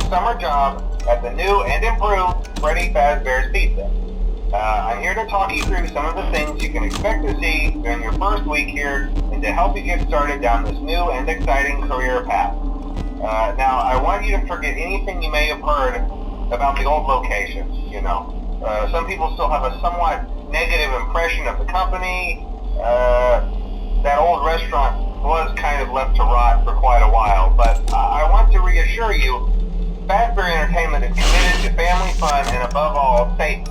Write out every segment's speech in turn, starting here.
summer job at the new and improved Freddy Fazbear's Pizza. I'm here to talk you through some of the things you can expect to see during your first week here and to help you get started down this new and exciting career path. Now, I want you to forget anything you may have heard about the old location, you know. Some people still have a somewhat negative impression of the company. That old restaurant was kind of left to rot for quite a while, but I want to reassure you, Fazbear Entertainment is committed to family fun and above all, safety.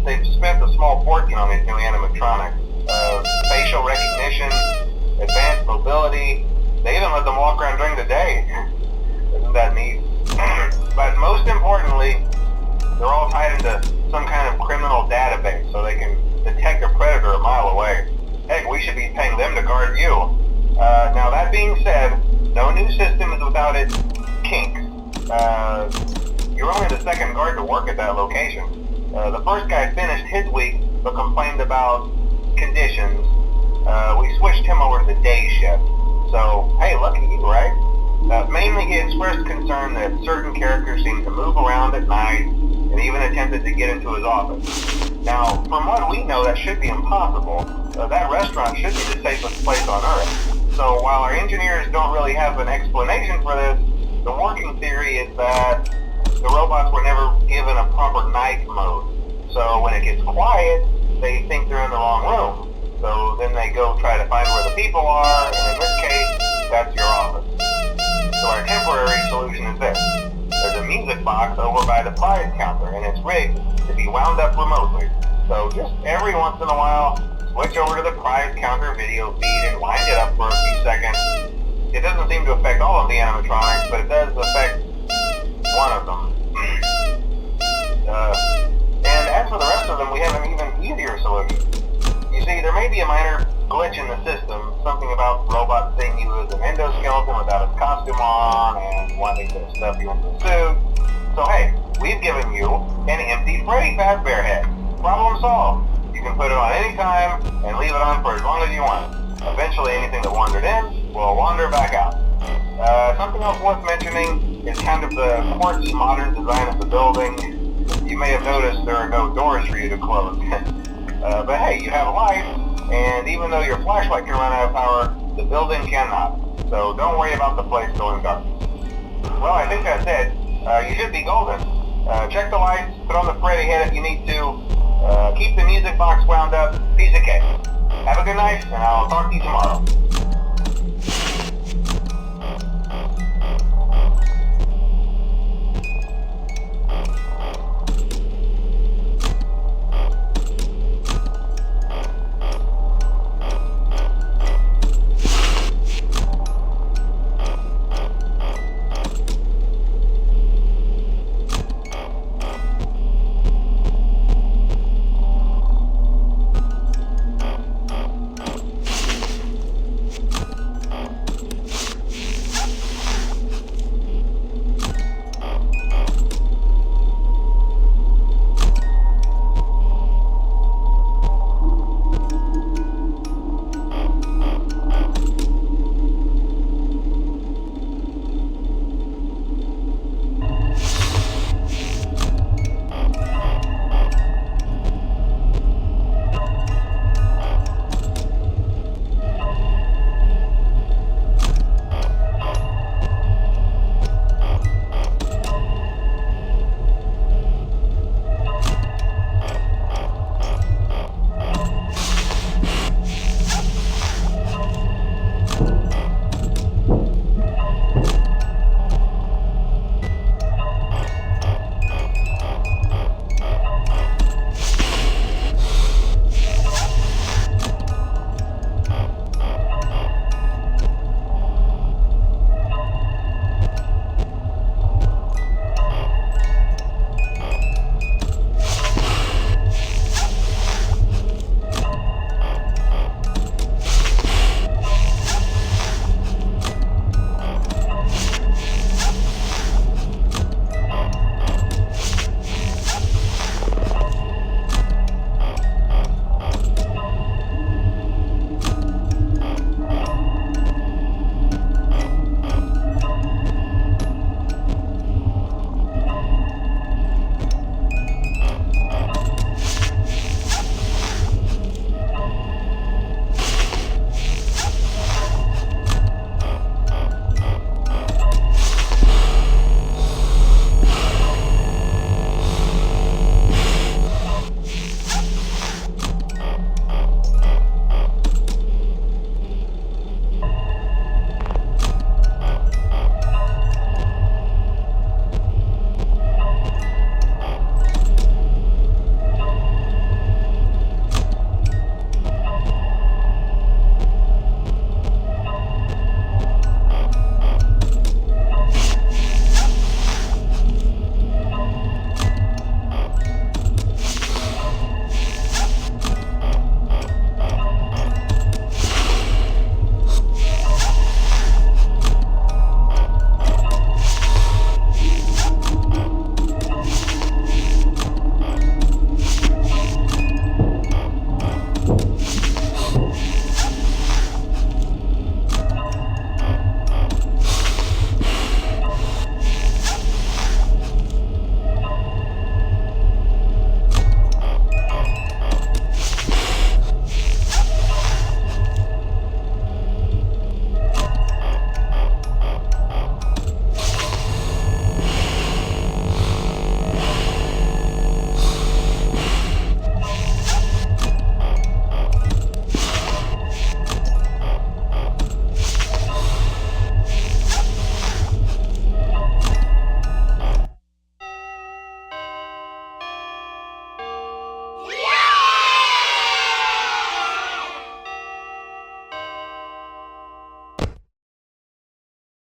They've spent a small fortune on these new animatronics. Facial recognition, advanced mobility, they even let them walk around during the day. Isn't that neat? But most importantly, they're all tied into some kind of criminal database so they can detect a predator a mile away. Heck, we should be paying them to guard you. Now that being said, no new system is without its kinks. You're only the second guard to work at that location. The first guy finished his week but complained about conditions. We switched him over to the day shift. So, hey, lucky you, right? Mainly he expressed concern that certain characters seemed to move around at night and even attempted to get into his office. Now, from what we know, that should be impossible. That restaurant should be the safest place on Earth. So while our engineers don't really have an explanation for this, the working theory is that the robots were never given a proper night mode. So when it gets quiet, they think they're in the wrong room. So then they go try to find where the people are, and in this case, that's your office. So our temporary solution is this. There's a music box over by the prize counter, and it's rigged to be wound up remotely. So just every once in a while, switch over to the prize counter video feed and wind it up for a few seconds. It doesn't seem to affect all of the animatronics, but it does affect one of them. And as for the rest of them, we have an even easier solution. You see, there may be a minor glitch in the system, something about robots seeing you as an endoskeleton without its costume on and wanting to stuff you into a suit. So hey, we've given you an empty Freddy Fazbear head. Problem solved. You can put it on any time and leave it on for as long as you want. Eventually anything that wandered in will wander back out. Something else worth mentioning is kind of the quartz modern design of the building. You may have noticed there are no doors for you to close. But hey, you have light, and even though your flashlight can run out of power, the building cannot. So don't worry about the place going dark. Well, I think that's it. You should be golden. Check the lights, put on the Freddy head if you need to, keep the music box wound up, piece of cake. Have a good night, and I'll talk to you tomorrow.